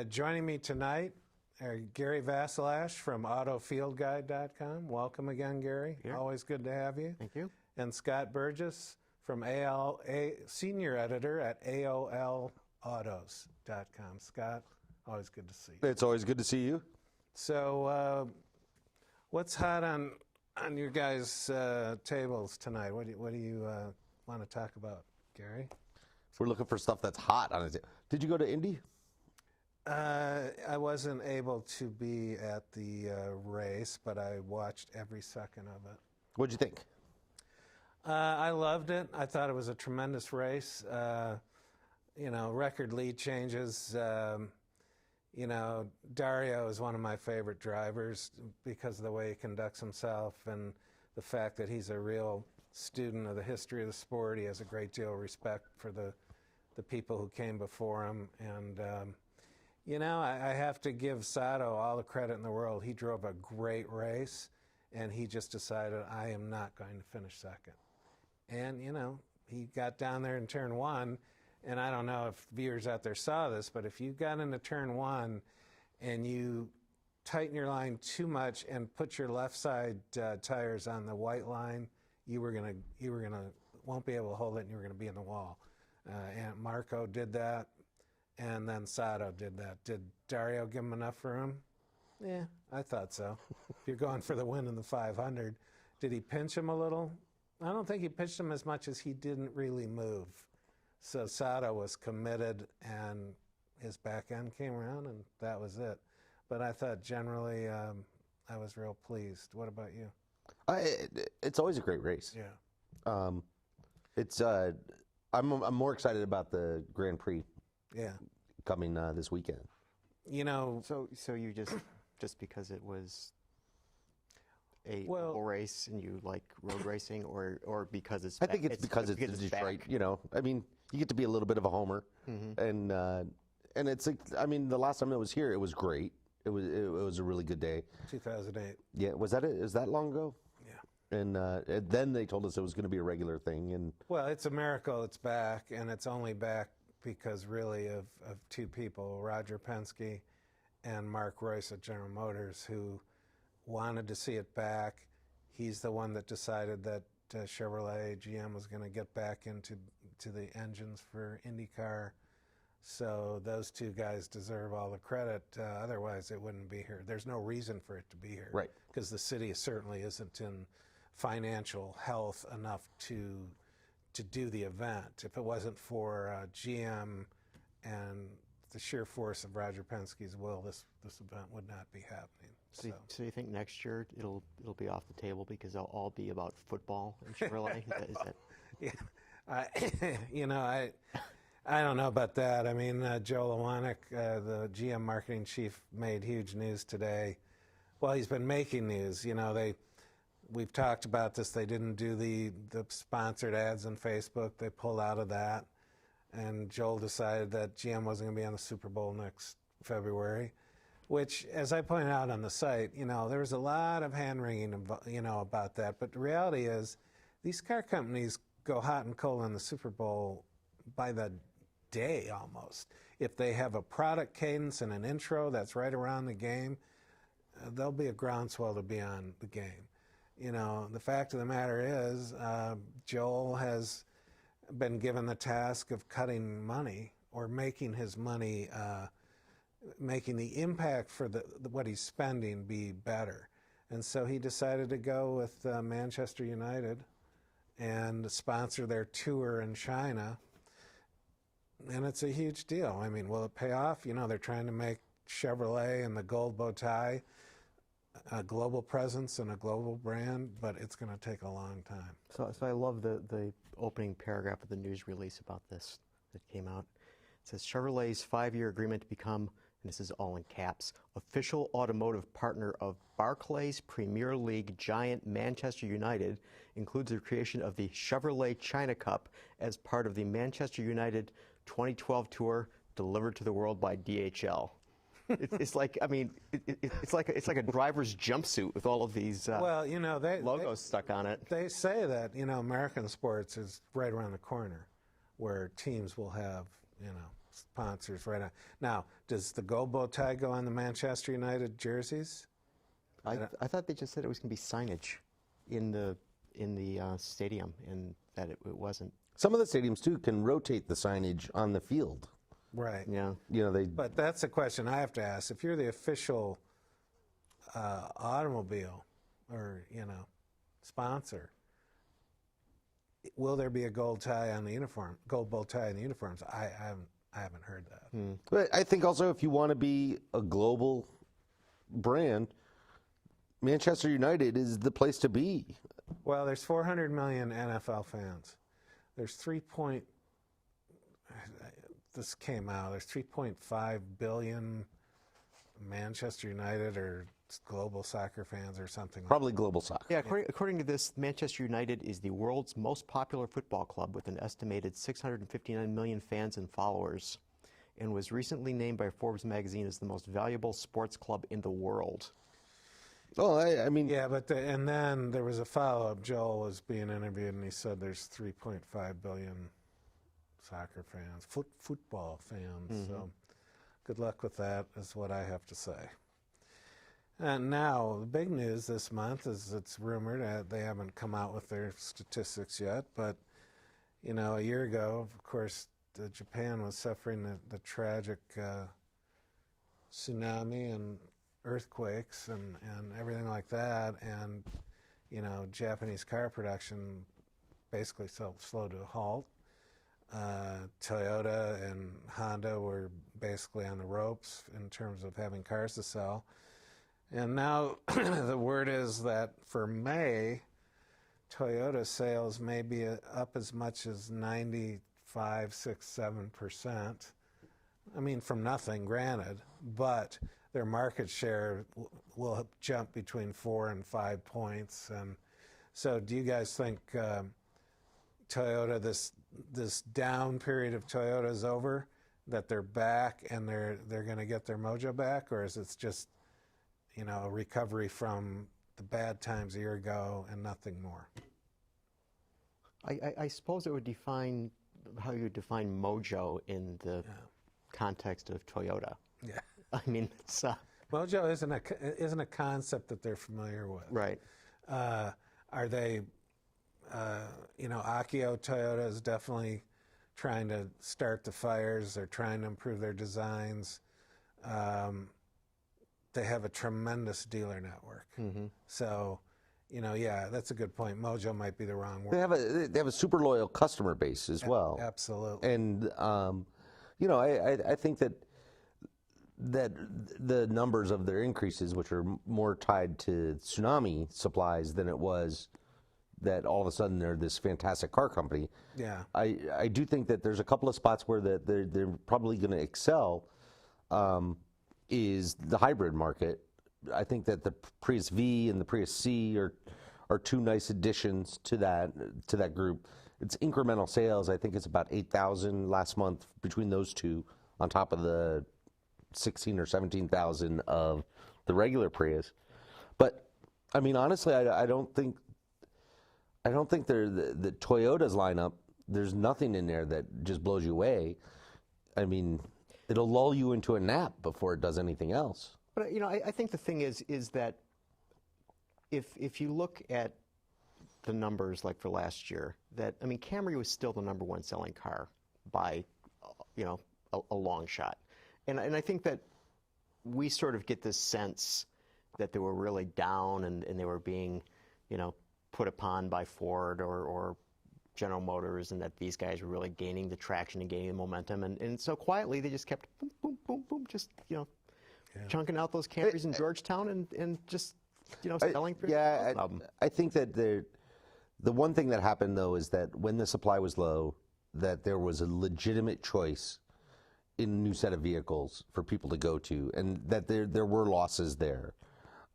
Joining me tonight are Gary Vasilash from AutoFieldGuide.com. Welcome again, Gary. Here. Always good to have you. Thank you. And Scott Burgess from Senior Editor at AOL Autos.com. Scott, always good to see you. It's always good to see you. So, what's hot on your guys' tables tonight? What do you want to talk about, Gary? If we're looking for stuff that's hot on it. Did you go to Indy? I wasn't able to be at the race, but I watched every second of it. What'd you think? I loved it. I thought it was a tremendous race. Record lead changes. Dario is one of my favorite drivers because of the way he conducts himself and the fact that he's a real student of the history of the sport. He has a great deal of respect for the people who came before him. And, I have to give Sato all the credit in the world. He drove a great race, and he just decided, I am not going to finish second. And, he got down there in turn one, and I don't know if viewers out there saw this, but if you got into turn one and you tighten your line too much and put your left side tires on the white line, you won't be able to hold it, and you were going to be in the wall. And Marco did that, and then Sato did that. Did Dario give him enough room? Yeah, I thought so. If you're going for the win in the 500, did he pinch him a little? I don't think he pinched him as much as he didn't really move. So Sato was committed, and his back end came around, and that was it. But I thought generally I was real pleased. What about you? It's always a great race. Yeah. I'm more excited about the Grand Prix. Yeah. Coming this weekend. So you just because it was a oval race and you like road racing, or because it's? I think it's because it's Detroit. Back. I mean, you get to be a little bit of a homer, and it's the last time it was here, it was great. It was a really good day. 2008. Yeah, was that it? Is that long ago? Yeah. And then they told us it was going to be a regular thing. And well, it's a miracle it's back, and it's only back because really of two people, Roger Penske and Mark Royce at General Motors, who wanted to see it back. He's the one that decided that Chevrolet GM was going to get back into the engines for IndyCar. So those two guys deserve all the credit. Otherwise, it wouldn't be here. There's no reason for it to be here. Right. Because the city certainly isn't in financial health enough to do the event. If it wasn't for GM and the sheer force of Roger Penske's will, this event would not be happening. So you think next year it'll be off the table because they'll all be about football and Chevrolet? Is that? Yeah, I don't know about that. I mean, Joe Lewanick, the GM marketing chief, made huge news today. Well, he's been making news. We've talked about this. They didn't do the sponsored ads on Facebook. They pulled out of that. And Joel decided that GM wasn't going to be on the Super Bowl next February, which, as I pointed out on the site, there was a lot of hand-wringing, about that. But the reality is these car companies go hot and cold on the Super Bowl by the day almost. If they have a product cadence and an intro that's right around the game, there'll be a groundswell to be on the game. The fact of the matter is, Joel has been given the task of cutting money or making his money, making the impact for what he's spending be better. And so he decided to go with Manchester United and sponsor their tour in China. And it's a huge deal. I mean, will it pay off? They're trying to make Chevrolet and the gold bow tie a global presence and a global brand, but it's going to take a long time. So I love the opening paragraph of the news release about this that came out. It says Chevrolet's 5-year agreement to become, and this is all in caps, official automotive partner of Barclays Premier League giant Manchester United includes the creation of the Chevrolet China Cup as part of the Manchester United 2012 tour delivered to the world by DHL. It's like it's like a driver's jumpsuit with all of these logos stuck on it. They say that American sports is right around the corner, where teams will have sponsors right now. Now, does the gold bow tie go on the Manchester United jerseys? I thought they just said it was going to be signage in the stadium, and that it wasn't. Some of the stadiums too can rotate the signage on the field. Right. Yeah. You know, they. But that's a question I have to ask. If you're the official automobile or, sponsor, will there be a gold tie on the uniform, gold bow tie on the uniforms? I haven't heard that. But I think also if you want to be a global brand, Manchester United is the place to be. Well, there's 400 million NFL fans. There's this came out, there's 3.5 billion Manchester United or global soccer fans or something like Probably global soccer. Yeah, according to this, Manchester United is the world's most popular football club with an estimated 659 million fans and followers, and was recently named by Forbes magazine as the most valuable sports club in the world. Well, I mean, Yeah, but and then there was a follow-up. Joel was being interviewed, and he said there's 3.5 billion soccer fans, football fans. So good luck with that is what I have to say. And now, the big news this month is it's rumored that they haven't come out with their statistics yet, but, a year ago, of course, Japan was suffering the tragic tsunami and earthquakes and everything like that, and, Japanese car production basically slowed to a halt. Toyota and Honda were basically on the ropes in terms of having cars to sell. And now the word is that for May, Toyota sales may be up as much as 95, 6, 7%. I mean, from nothing, granted, but their market share will jump between 4 and 5 points. And so do you guys think Toyota, this down period of Toyota is over, that they're back and they're going to get their mojo back, or is it just a recovery from the bad times a year ago and nothing more? I suppose it would define how you define mojo in the context of Toyota. Yeah. I mean, it's Mojo isn't a concept that they're familiar with. right. Are they, Akio Toyota is definitely trying to start the fires. They're trying to improve their designs. They have a tremendous dealer network. So, that's a good point. Mojo might be the wrong word. they have a super loyal customer base as well. Absolutely. And I think that the numbers of their increases, which are more tied to tsunami supplies than it was that all of a sudden they're this fantastic car company. Yeah. I do think that there's a couple of spots where they're probably going to excel. Is the hybrid market. I think that the Prius V and the Prius C are two nice additions to that group. It's incremental sales. I think it's about 8,000 last month between those two, on top of the 16 or 17,000 of the regular Prius. But I mean, honestly, I don't think they're the Toyota's lineup. There's nothing in there that just blows you away. I mean, it'll lull you into a nap before it does anything else. But I think the thing is that if you look at the numbers like for last year, Camry was still the #1 selling car by a long shot, and I think that we sort of get this sense that they were really down and they were being put upon by Ford or General Motors, and that these guys were really gaining the traction and gaining the momentum, and so quietly they just kept boom, boom, boom, boom, just chunking out those Camrys in Georgetown and just selling. I think that the one thing that happened though is that when the supply was low, that there was a legitimate choice in a new set of vehicles for people to go to, and that there were losses there.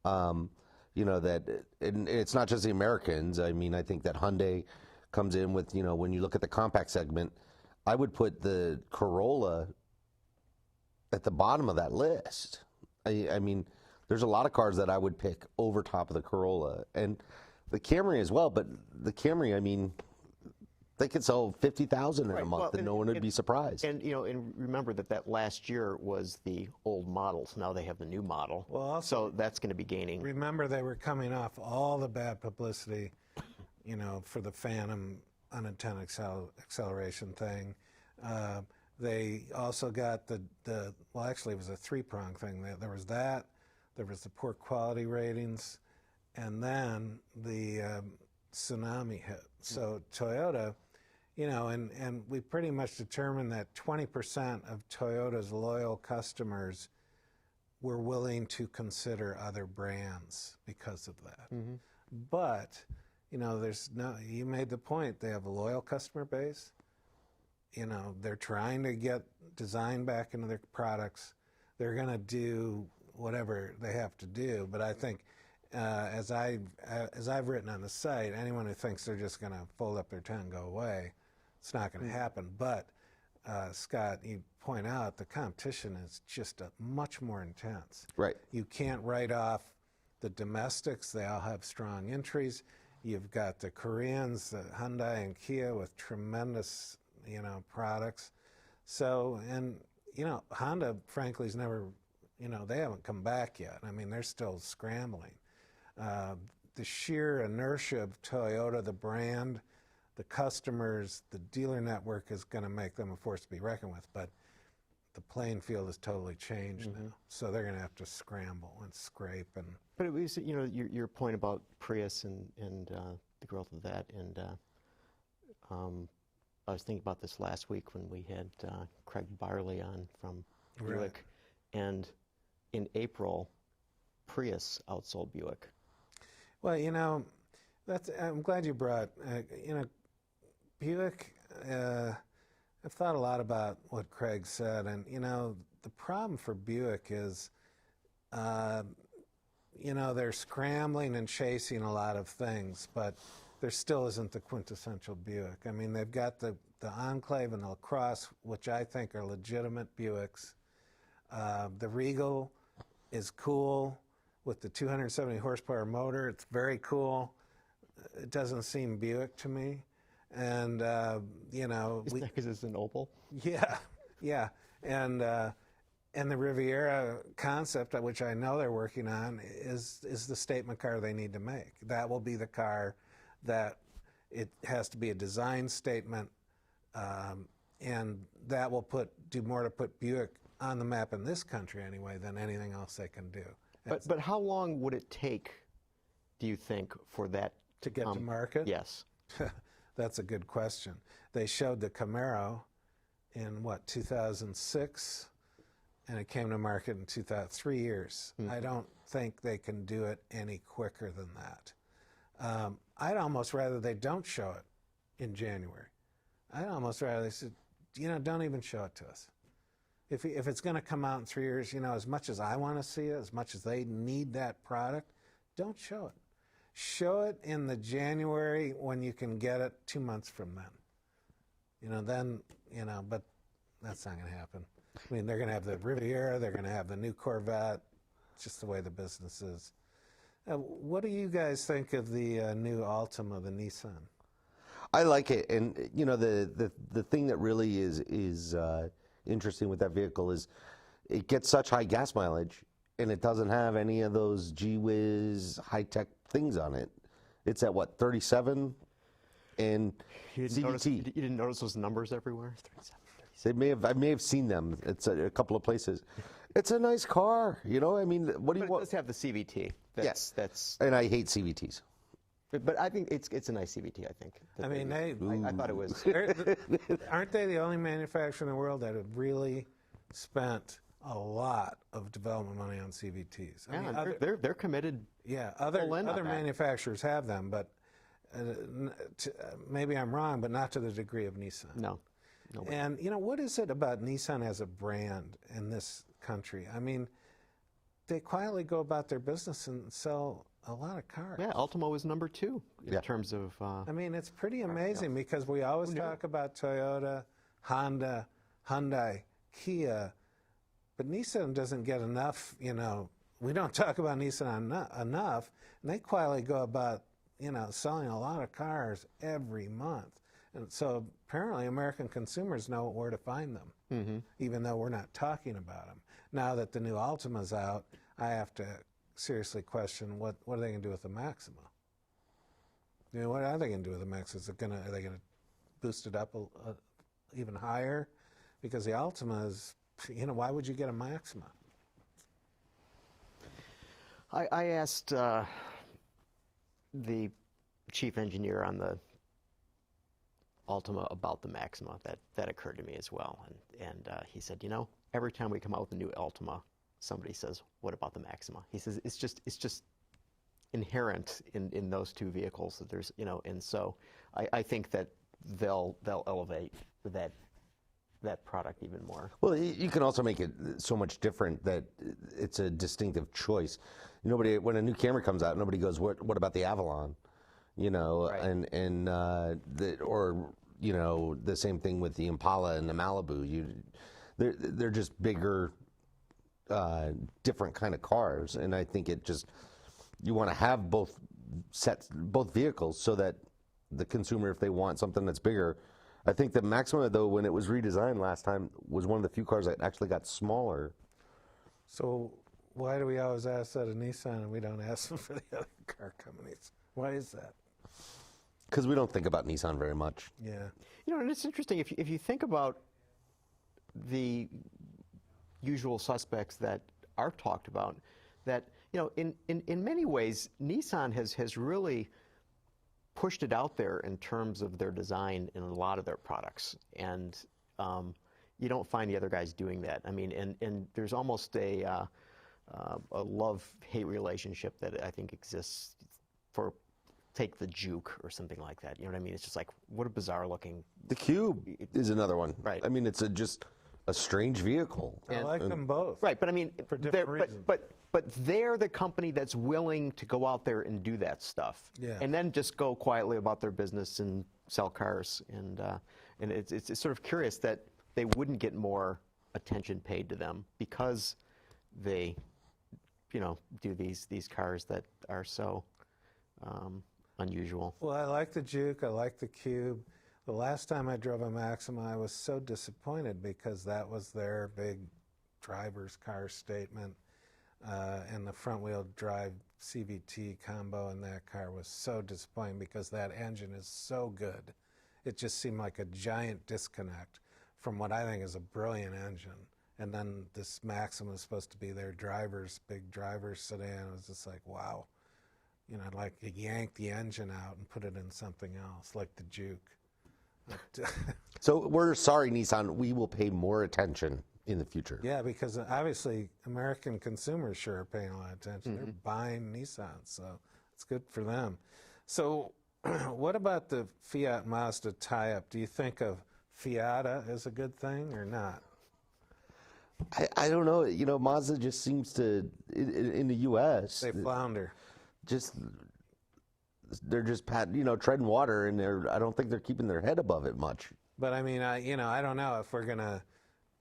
That and it's not just the Americans. I mean, I think that Hyundai comes in with, when you look at the compact segment, I would put the Corolla at the bottom of that list. I mean, there's a lot of cars that I would pick over top of the Corolla, and the Camry as well. But the Camry, I mean, They could sell 50,000 in a Right, month, well, and no one would be surprised. And and remember that last year was the old models. Now they have the new model. Well, also, so that's going to be gaining. remember, they were coming off all the bad publicity, for the Phantom unintended acceleration thing. They also got well, actually, it was a three-prong thing. There was that, there was the poor quality ratings, and then the tsunami hit. So Toyota, and we pretty much determined that 20% of Toyota's loyal customers were willing to consider other brands because of that. But, you made the point, they have a loyal customer base. They're trying to get design back into their products. They're going to do whatever they have to do. But I think, as I've written on the site, anyone who thinks they're just going to fold up their tent and go away, it's not going to happen. But, Scott, you point out the competition is just much more intense. Right. You can't write off the domestics. They all have strong entries. You've got the Koreans, the Hyundai and Kia with tremendous, products. So, and, Honda, frankly, has never, they haven't come back yet. I mean, they're still scrambling. The sheer inertia of Toyota, the brand, the customers, the dealer network is going to make them a force to be reckoned with. But the playing field has totally changed now. So they're going to have to scramble and scrape. But it was, your point about Prius and the growth of that. And I was thinking about this last week when we had Craig Byerly on from Buick. And in April, Prius outsold Buick. Well, I'm glad you brought, Buick, I've thought a lot about what Craig said, and, the problem for Buick is, they're scrambling and chasing a lot of things, but there still isn't the quintessential Buick. I mean, they've got the Enclave and the LaCrosse, which I think are legitimate Buicks. The Regal is cool with the 270 horsepower motor. It's very cool. It doesn't seem Buick to me. And, Isn't that because it's an Opel? Yeah. And the Riviera concept, which I know they're working on, is the statement car they need to make. That will be the car that it has to be a design statement, and that will do more to put Buick on the map in this country anyway than anything else they can do. But how long would it take, do you think, for that to get to market? Yes. That's a good question. They showed the Camaro in 2006, and it came to market in 3 years. I don't think they can do it any quicker than that. I'd almost rather they don't show it in January. I'd almost rather they said, don't even show it to us. If it's going to come out in 3 years, as much as I want to see it, as much as they need that product, don't show it. Show it in the January when you can get it 2 months from then. But that's not going to happen. I mean, they're going to have the Riviera, they're going to have the new Corvette. It's just the way the business is. What do you guys think of the new Altima, the Nissan? I like it, and the thing that really is interesting with that vehicle is it gets such high gas mileage, and it doesn't have any of those gee-whiz high-tech things on it. It's at what, 37, and CVT. You didn't notice those numbers everywhere? 37, 37. I may have seen them. It's a couple of places. It's a nice car, I mean, what do you But it want? does have the CVT. Yes, That's. and I hate CVTs. But I think it's a nice CVT. I think. I mean, I thought it was. aren't they the only manufacturer in the world that have really spent a lot of development money on CVTs? I mean, they're committed. Yeah, other manufacturers have them, but maybe I'm wrong, but not to the degree of Nissan. No. And what is it about Nissan as a brand in this country? I mean, they quietly go about their business and sell a lot of cars. Yeah, Altima was number 2 in terms of. I mean, it's pretty amazing because we always talk about Toyota, Honda, Hyundai, Kia, but Nissan doesn't get enough. We don't talk about Nissan enough, and they quietly go about selling a lot of cars every month. And so apparently American consumers know where to find them, even though we're not talking about them. Now that the new Altima's out, I have to seriously question what are they going to do with the Maxima? You know, what are they going to do with the Maxima? Are they going to boost it up even higher? Because the Altima is, you know, why would you get a Maxima? I asked the chief engineer on the Altima about the Maxima. That occurred to me as well, and he said, you know, every time we come out with a new Altima, somebody says, what about the Maxima? He says it's just inherent in those two vehicles that there's, you know, and so I think that they'll elevate that product even more. Well, you can also make it so much different that it's a distinctive choice. Nobody, when a new Camry comes out, nobody goes, what about the Avalon? You know, right. or you know, the same thing with the Impala and the Malibu. They're just bigger, different kind of cars, and I think you want to have both vehicles so that the consumer, if they want something that's bigger. I think the Maxima, though, when it was redesigned last time, was one of the few cars that actually got smaller. So why do we always ask that of Nissan and we don't ask them for the other car companies? Why is that? Because we don't think about Nissan very much. Yeah. You know, and it's interesting if you think about the usual suspects that are talked about, that, you know, in many ways, Nissan has really pushed it out there in terms of their design in a lot of their products, and you don't find the other guys doing that. I mean, and there's almost a love-hate relationship that I think exists for, take the Juke or something like that. You know what I mean? It's just like, what a bizarre looking. The Cube is another one. Right. I mean, it's just a strange vehicle. I like them both. Right, but I mean, for different reasons. But they're the company that's willing to go out there and do that stuff, Yeah. and then just go quietly about their business and sell cars. And it's sort of curious that they wouldn't get more attention paid to them because they, you know, do these cars that are so unusual. Well, I like the Juke. I like the Cube. The last time I drove a Maxima, I was so disappointed because that was their big driver's car statement. And the front-wheel drive CVT combo in that car was so disappointing because that engine is so good. It just seemed like a giant disconnect from what I think is a brilliant engine. And then this Maxima is supposed to be their big driver's sedan. It was just like, wow. You know, I'd like to yank the engine out and put it in something else, like the Juke. So we're sorry, Nissan. We will pay more attention in the future. Yeah, because obviously American consumers sure are paying a lot of attention. They're buying Nissan, so it's good for them. So what about the Fiat Mazda tie-up? Do you think of Fiata as a good thing or not? I don't know. You know, Mazda just seems to, in the U.S., They flounder. They're just treading water, and I don't think they're keeping their head above it much. But I mean, I don't know if we're gonna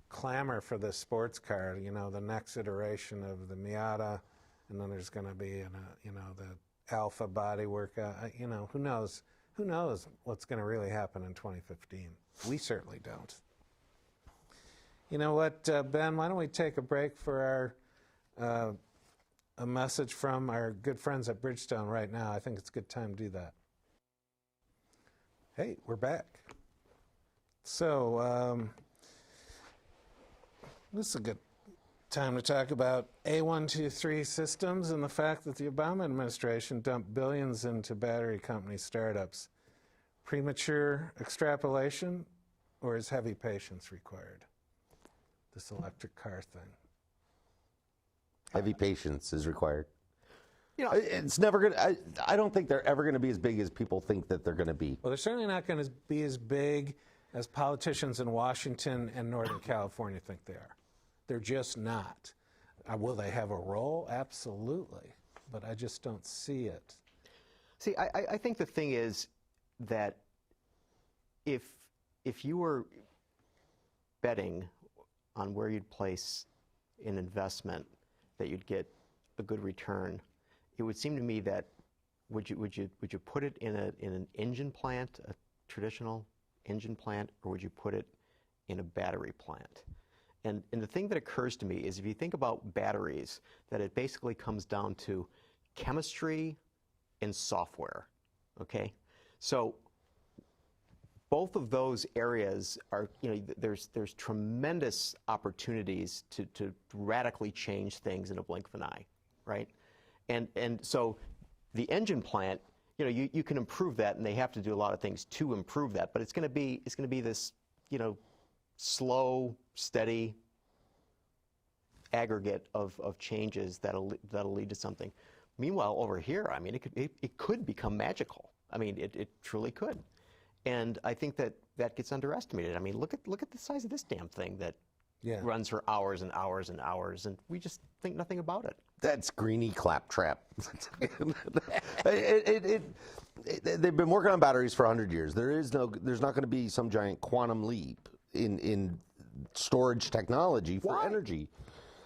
clamor for the sports car. You know, the next iteration of the Miata, and then there's going to be the Alpha bodywork. You know, who knows? Who knows what's going to really happen in 2015? We certainly don't. You know what, Ben? Why don't we take a break for our a message from our good friends at Bridgestone right now? I think it's a good time to do that. Hey, we're back. So this is a good time to talk about A123 systems and the fact that the Obama administration dumped billions into battery company startups. Premature extrapolation, or is heavy patience required? This electric car thing. Heavy patience is required. You know, It's never going to, I don't think they're ever going to be as big as people think that they're going to be. Well, they're certainly not going to be as big as politicians in Washington and Northern California think they are. They're just not. Will they have a role? Absolutely. But I just don't see it. See, I think the thing is that if you were betting on where you'd place an investment that you'd get a good return, it would seem to me that would you put it in an engine plant, a traditional engine plant, or would you put it in a battery plant? And the thing that occurs to me is if you think about batteries, that it basically comes down to chemistry and software, okay? So both of those areas are, there's tremendous opportunities to radically change things in a blink of an eye, right? And so the engine plant, you can improve that, and they have to do a lot of things to improve that, but it's going to be this, slow, steady aggregate of changes that'll lead to something. Meanwhile, over here, I mean, it could become magical. I mean, it truly could. And I think that gets underestimated. I mean, look at the size of this damn thing that runs for hours and hours and hours, and we just think nothing about it. That's greeny claptrap. They've been working on batteries for 100 years. There's not going to be some giant quantum leap in storage technology for energy.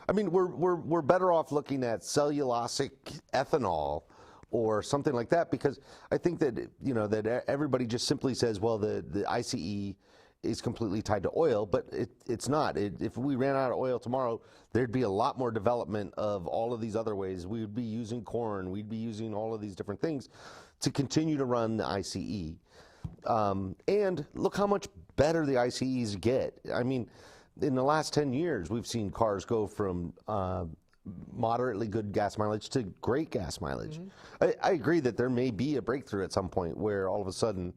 I mean, we're better off looking at cellulosic ethanol or something like that, because I think that that everybody just simply says, well, the ICE is completely tied to oil, but it's not. If we ran out of oil tomorrow, there'd be a lot more development of all of these other ways. We would be using corn, we'd be using all of these different things to continue to run the ICE. And look how much better the ICEs get. I mean, in the last 10 years, we've seen cars go from moderately good gas mileage to great gas mileage. Mm-hmm. I agree that there may be a breakthrough at some point where all of a sudden,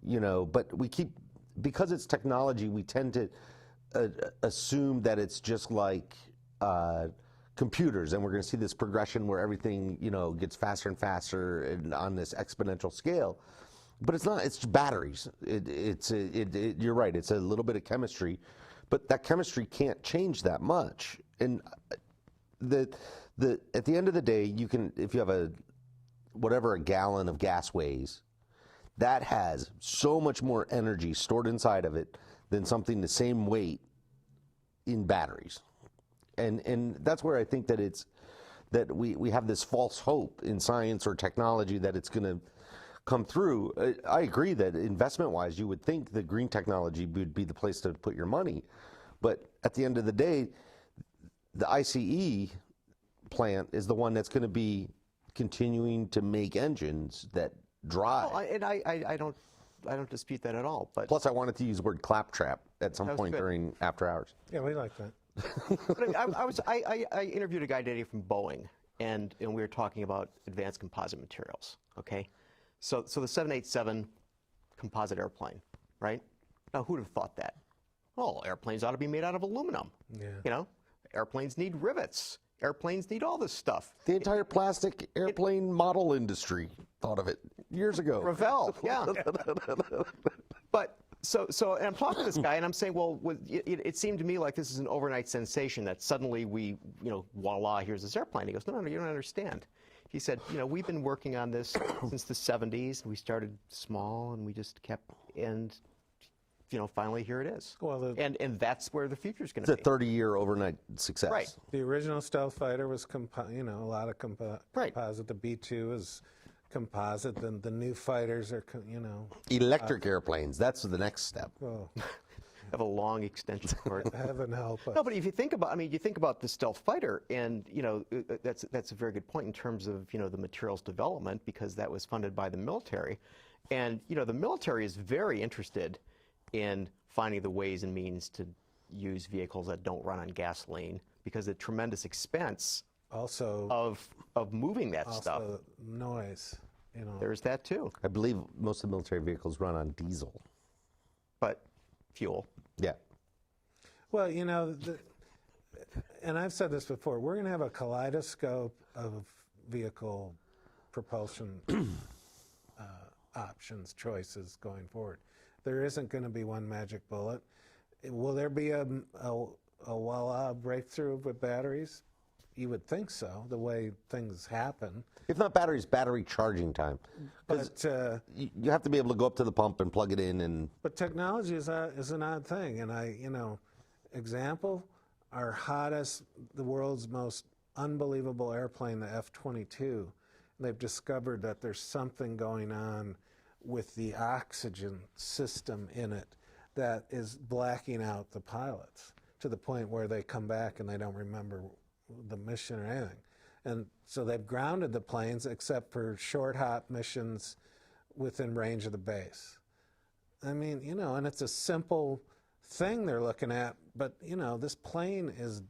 but we keep, because it's technology, we tend to assume that it's just like computers, and we're going to see this progression where everything, gets faster and faster and on this exponential scale. But it's not. It's batteries. You're right. It's a little bit of chemistry, but that chemistry can't change that much. And at the end of the day, you can, if you have a gallon of gas weighs, that has so much more energy stored inside of it than something the same weight in batteries. And that's where I think that we have this false hope in science or technology that it's going to come through. I agree that investment-wise, you would think that green technology would be the place to put your money. But at the end of the day, the ICE plant is the one that's going to be continuing to make engines that drive. Well, and I don't dispute that at all. But plus, I wanted to use the word claptrap at some point during after hours. Yeah, we like that. But I interviewed a guy today from Boeing, and we were talking about advanced composite materials. Okay, so the 787 composite airplane, right? Now, who'd have thought that? Well, airplanes ought to be made out of aluminum. Yeah. Airplanes need rivets. Airplanes need all this stuff. The entire plastic airplane model industry thought of it years ago. Revell, yeah. But so and I'm talking to this guy, and I'm saying, well, it seemed to me like this is an overnight sensation that suddenly we, voila, here's this airplane. He goes, no, you don't understand. He said, we've been working on this since the 70s. We started small, and we just kept, and finally here it is. Well, and that's where the future's going to be. It's a 30-year overnight success. Right. The original stealth fighter was a lot of composite. The B-2 is composite. Then the new fighters are, electric airplanes. That's the next step. Oh. Have a long extension cord. Heaven help us. No, but if you think about, you think about the stealth fighter, and that's a very good point in terms of the materials development, because that was funded by the military, and the military is very interested in finding the ways and means to use vehicles that don't run on gasoline, because the tremendous expense also of moving that stuff. Also noise. There's that too. I believe most of the military vehicles run on diesel. But fuel. Yeah. Well, and I've said this before, we're going to have a kaleidoscope of vehicle propulsion options, choices going forward. There isn't going to be one magic bullet. Will there be a voila breakthrough with batteries? You would think so, the way things happen. If not batteries, battery charging time. But you have to be able to go up to the pump and plug it in. But technology is an odd thing. And example, our hottest, the world's most unbelievable airplane, the F-22. They've discovered that there's something going on with the oxygen system in it that is blacking out the pilots to the point where they come back and they don't remember the mission or anything. And so they've grounded the planes except for short hop missions within range of the base. I mean, you know, and it's a simple thing they're looking at, but you know, this plane is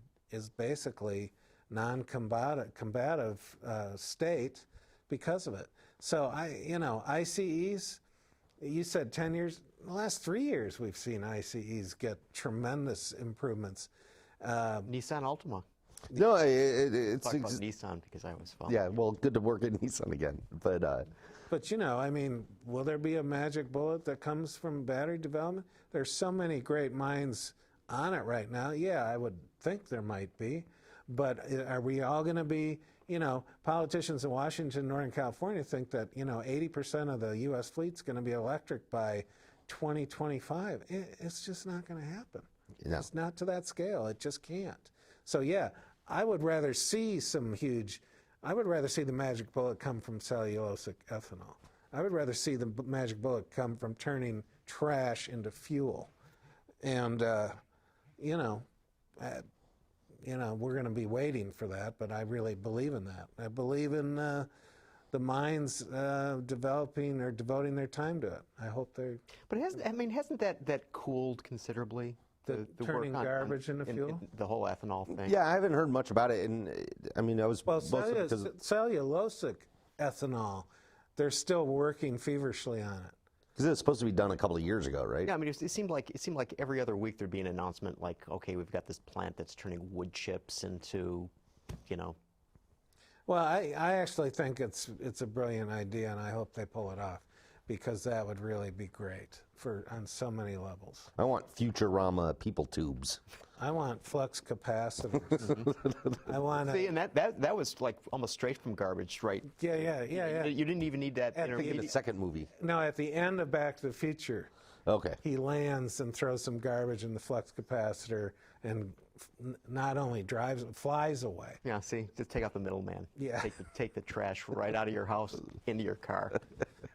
basically non-combative state because of it. So ICEs, you said 10 years, the last 3 years we've seen ICEs get tremendous improvements. Nissan Altima. No, it's Talk about Nissan because I was following. yeah. Well, good to work at Nissan again, But you know, I mean, will there be a magic bullet that comes from battery development? There's so many great minds on it right now. Yeah, I would think there might be. But are we all going to be, you know, politicians in Washington, Northern California think that, you know, 80% of the U.S. fleet's going to be electric by 2025. It's just not going to happen. No. It's not to that scale. It just can't. So, yeah, I would rather see I would rather see the magic bullet come from cellulosic ethanol. I would rather see the magic bullet come from turning trash into fuel. And, we're going to be waiting for that, but I really believe in that. I believe in the minds developing or devoting their time to it. I hope they're... But hasn't that cooled considerably? The turning garbage into fuel? The whole ethanol thing? yeah, I haven't heard much about it. And I mean, I was Well, mostly because cellulosic ethanol, they're still working feverishly on it. it was supposed to be done a couple of years ago, right? Yeah, I mean, it seemed like every other week there'd be an announcement like, okay, we've got this plant that's turning wood chips into, you know. Well, I actually think it's a brilliant idea, and I hope they pull it off, because that would really be great on so many levels. I want Futurama people tubes. I want flux capacitors. I want See, and that was like almost straight from garbage, right? Yeah. You didn't even need that In the intermediate. second movie. No, at the end of Back to the Future, Okay. he lands and throws some garbage in the flux capacitor and not only flies away. Yeah, see, just take out the middleman. Yeah. Take the trash right out of your house into your car.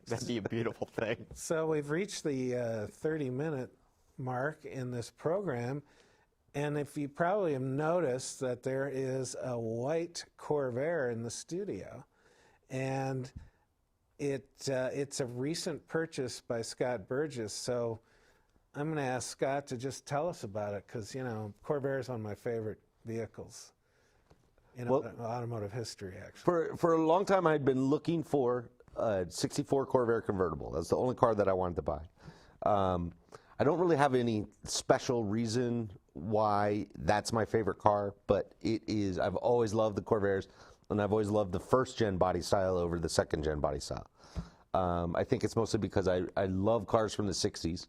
That'd be a beautiful thing. So we've reached the 30-minute mark in this program, and if you probably have noticed that there is a white Corvair in the studio, and it's a recent purchase by Scott Burgess. So I'm going to ask Scott to just tell us about it, because, you know, Corvair is one of my favorite vehicles in automotive history, actually. For a long time, I'd been looking for a 64 Corvair convertible. That's the only car that I wanted to buy. I don't really have any special reason why that's my favorite car, but it is. I've always loved the Corvairs, and I've always loved the first-gen body style over the second-gen body style. I think it's mostly because I love cars from the 60s,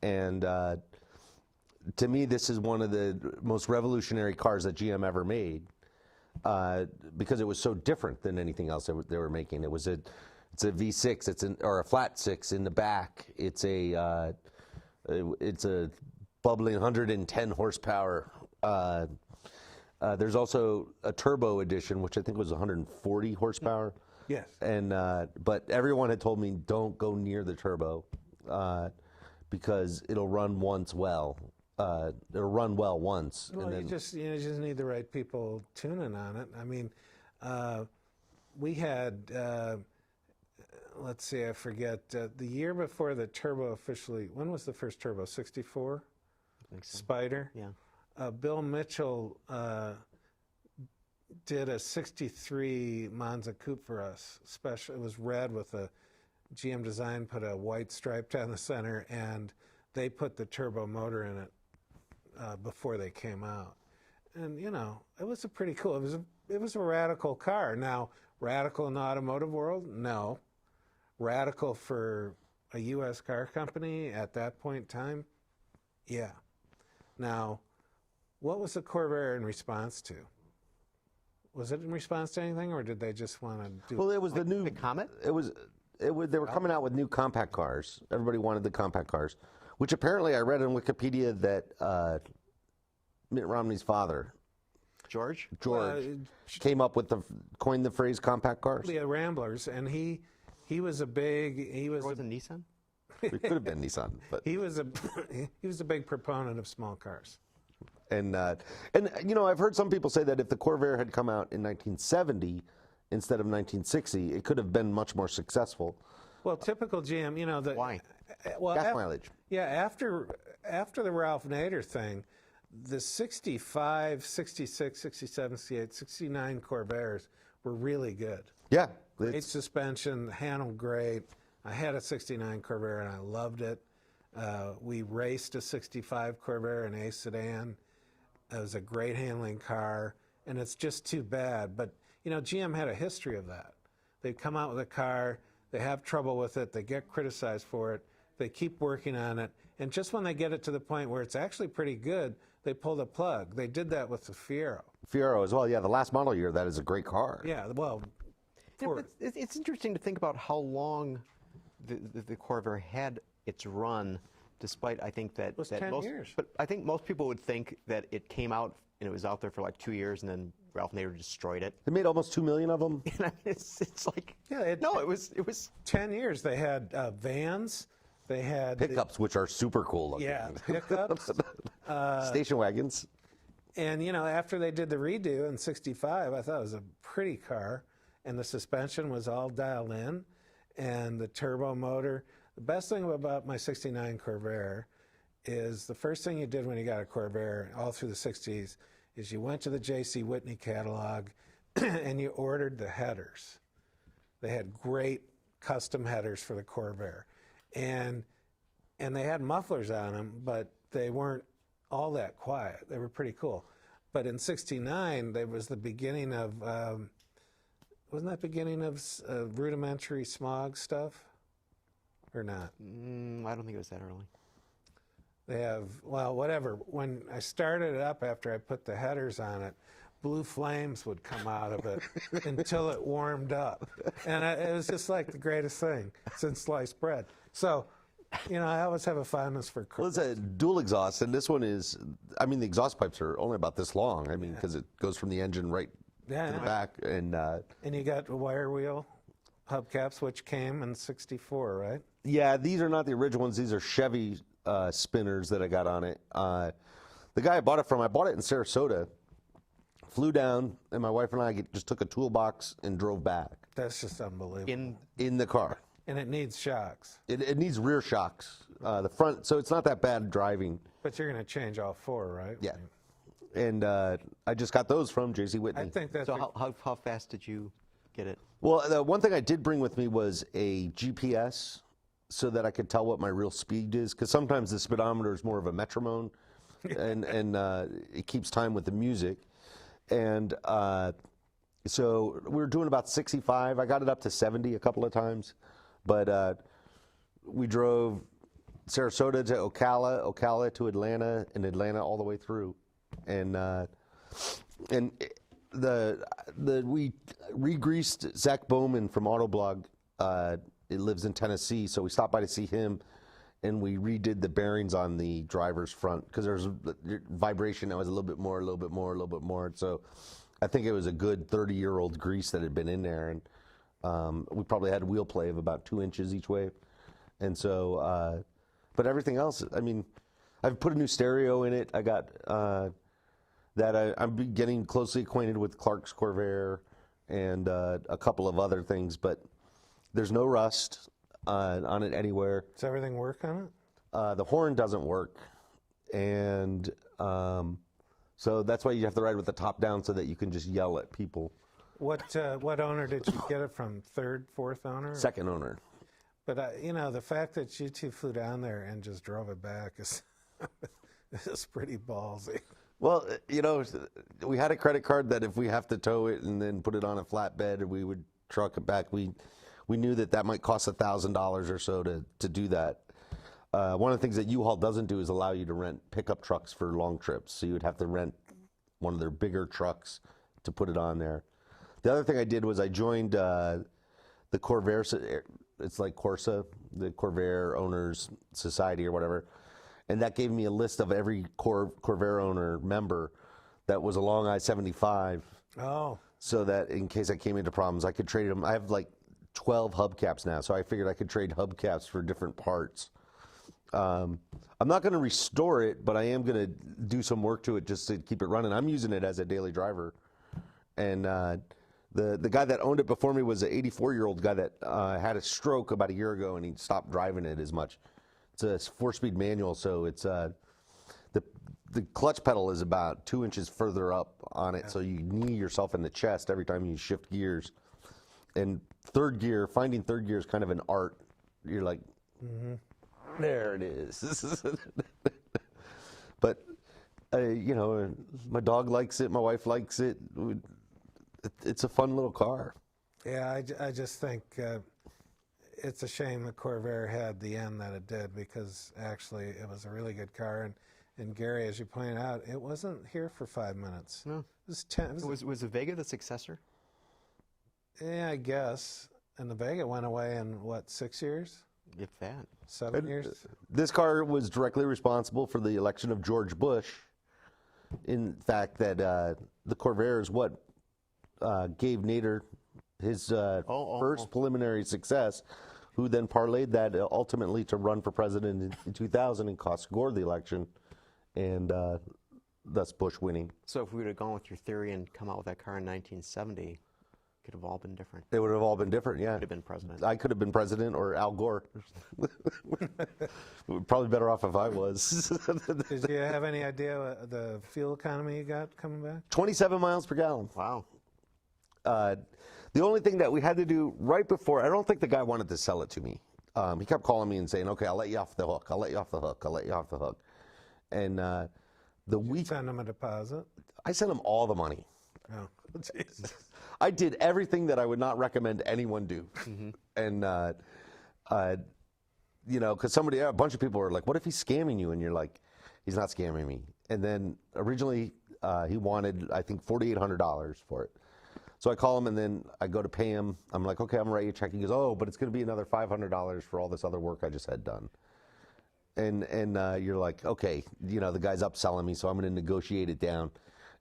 and to me, this is one of the most revolutionary cars that GM ever made, because it was so different than anything else they were making. It's a V6, or a flat six in the back. It's a bubbling 110 horsepower. There's also a turbo edition, which I think was 140 horsepower. Yes. And but everyone had told me don't go near the turbo because it'll run well. It'll run well once. Well, and then, you just need the right people tuning on it. I mean, we had. Let's see, I forget. The year before the turbo officially, when was the first turbo? 64? I think so. Spider? Yeah. Bill Mitchell did a 63 Monza Coupe for us. Special. It was red with a GM design, put a white stripe down the center, and they put the turbo motor in it before they came out. And, you know, it was a pretty cool, it was a radical car. Now, radical in the automotive world? No. Radical for a U.S. car company at that point in time? Yeah. Now, what was the Corvair in response to? Was it in response to anything, or did they just want to do? well, it was the new the Comet? It was. They were coming out with new compact cars. Everybody wanted the compact cars, which apparently I read on Wikipedia that Mitt Romney's father, George, came up with coined the phrase compact cars. The Ramblers, and he He was a big. He was. It wasn't Nissan? It could have been Nissan, but He was a. He was a big proponent of small cars. and you know, I've heard some people say that if the Corvair had come out in 1970 instead of 1960, it could have been much more successful. Well, typical GM, you know, Why? Well, Gas mileage. Yeah, after the Ralph Nader thing, the 65, 66, 67, 68, 69 Corvairs were really good. Yeah, Great suspension, handled great. I had a 69 Corvair and I loved it. We raced a 65 Corvair, an A sedan. It was a great handling car, and it's just too bad. But, you know, GM had a history of that. They come out with a car, they have trouble with it, they get criticized for it, they keep working on it, and just when they get it to the point where it's actually pretty good, they pull the plug. They did that with the Fiero. Fiero as well. Yeah, the last model year, that is a great car. Yeah, well, Yeah, but it's interesting to think about how long the Corvair had its run, despite I think that, was 10 most, years. But I think most people would think that it came out and it was out there for like 2 years, and then Ralph Nader destroyed it. They made almost 2 million of them. And I mean, it's like Yeah, it was 10 years. They had vans. They had Pickups, which are super cool looking. Yeah, pickups. Station wagons. And, you know, after they did the redo in 65, I thought it was a pretty car. And the suspension was all dialed in. And the turbo motor. The best thing about my 69 Corvair is the first thing you did when you got a Corvair all through the 60s is you went to the J.C. Whitney catalog and you ordered the headers. They had great custom headers for the Corvair. And they had mufflers on them, but they weren't all that quiet. They were pretty cool. But in 69, there was the beginning of, wasn't that beginning of rudimentary smog stuff? Or not? I don't think it was that early. They have, well, whatever. When I started it up after I put the headers on it, blue flames would come out of it until it warmed up. And it was just like the greatest thing since sliced bread. So, you know, I always have a fondness for Well, it's a dual exhaust, and this one is, I mean, the exhaust pipes are only about this long. I mean, because it goes from the engine right to the back. And you got a wire wheel hubcaps, which came in 64, right? yeah, these are not the original ones. These are Chevy spinners that I got on it. The guy I bought it in Sarasota. Flew down, and my wife and I just took a toolbox and drove back. That's just unbelievable. In the car. And it needs shocks. It needs rear shocks. The front, so it's not that bad driving. But you're going to change all four, right? Yeah. And I just got those from J.C. Whitney. I think that's... So how fast did you get it? Well, the one thing I did bring with me was a GPS so that I could tell what my real speed is, because sometimes the speedometer is more of a metronome, and it keeps time with the music. And so we were doing about 65. I got it up to 70 a couple of times. But we drove Sarasota to Ocala, Ocala to Atlanta, and Atlanta all the way through. And we re-greased Zach Bowman from Autoblog. It lives in Tennessee, so we stopped by to see him, and we redid the bearings on the driver's front because there's vibration that was a little bit more, a little bit more, a little bit more. So I think it was a good 30-year-old grease that had been in there, and we probably had wheel play of about 2 inches each way. And so, but everything else, I mean, I've put a new stereo in it. I got that I'm getting closely acquainted with Clark's Corvair and a couple of other things, but there's no rust on it anywhere. Does everything work on it? The horn doesn't work, and so that's why you have to ride with the top down so that you can just yell at people. What owner did you get it from? Third, fourth owner? Second owner. But you know, the fact that you two flew down there and just drove it back is is pretty ballsy. Well, you know, we had a credit card that if we have to tow it and then put it on a flatbed, we would truck it back. We knew that might cost $1,000 or so to do that. One of the things that U-Haul doesn't do is allow you to rent pickup trucks for long trips. So you would have to rent one of their bigger trucks to put it on there. The other thing I did was I joined the Corvair, it's like Corsa, the Corvair Owners Society or whatever. And that gave me a list of every Corvair owner member that was along I-75. Oh. So that in case I came into problems, I could trade them. I have like 12 hubcaps now, so I figured I could trade hubcaps for different parts. I'm not going to restore it, but I am going to do some work to it just to keep it running. I'm using it as a daily driver. And the guy that owned it before me was an 84-year-old guy that had a stroke about a year ago, and he stopped driving it as much. It's a 4-speed manual, so it's the clutch pedal is about 2 inches further up on it, so you knee yourself in the chest every time you shift gears. And third gear, finding third gear is kind of an art. You're like, there it is. But, you know, my dog likes it, my wife likes it. It's a fun little car. Yeah, I just think it's a shame the Corvair had the end that it did, because actually it was a really good car. And Gary, as you pointed out, it wasn't here for 5 minutes. No. It was Was the Vega the successor? yeah, I guess. And the Vega went away in, what, 6 years? If that. 7 years? This car was directly responsible for the election of George Bush. In fact, that the Corvair is what gave Nader his first preliminary success, who then parlayed that ultimately to run for president in 2000 and cost Gore the election, and thus Bush winning. So if we would have gone with your theory and come out with that car in 1970, could have all been different. They would have all been different, yeah. Could have been president. I could have been president, or Al Gore. Probably better off if I was. Did you have any idea what the fuel economy you got coming back? 27 miles per gallon. Wow. The only thing that we had to do right before, I don't think the guy wanted to sell it to me. He kept calling me and saying, okay, I'll let you off the hook. I'll let you off the hook. I'll let you off the hook. And the week, Send them a deposit? I sent him all the money. Oh, Jesus. I did everything that I would not recommend anyone do. And, you know, because a bunch of people were like, what if he's scamming you? And you're like, he's not scamming me. And then originally he wanted, I think, $4,800 for it. So I call him, and then I go to pay him. I'm like, okay, I'm going to write you a check. He goes, oh, but it's going to be another $500 for all this other work I just had done. And you're like, okay, you know, the guy's upselling me, so I'm going to negotiate it down.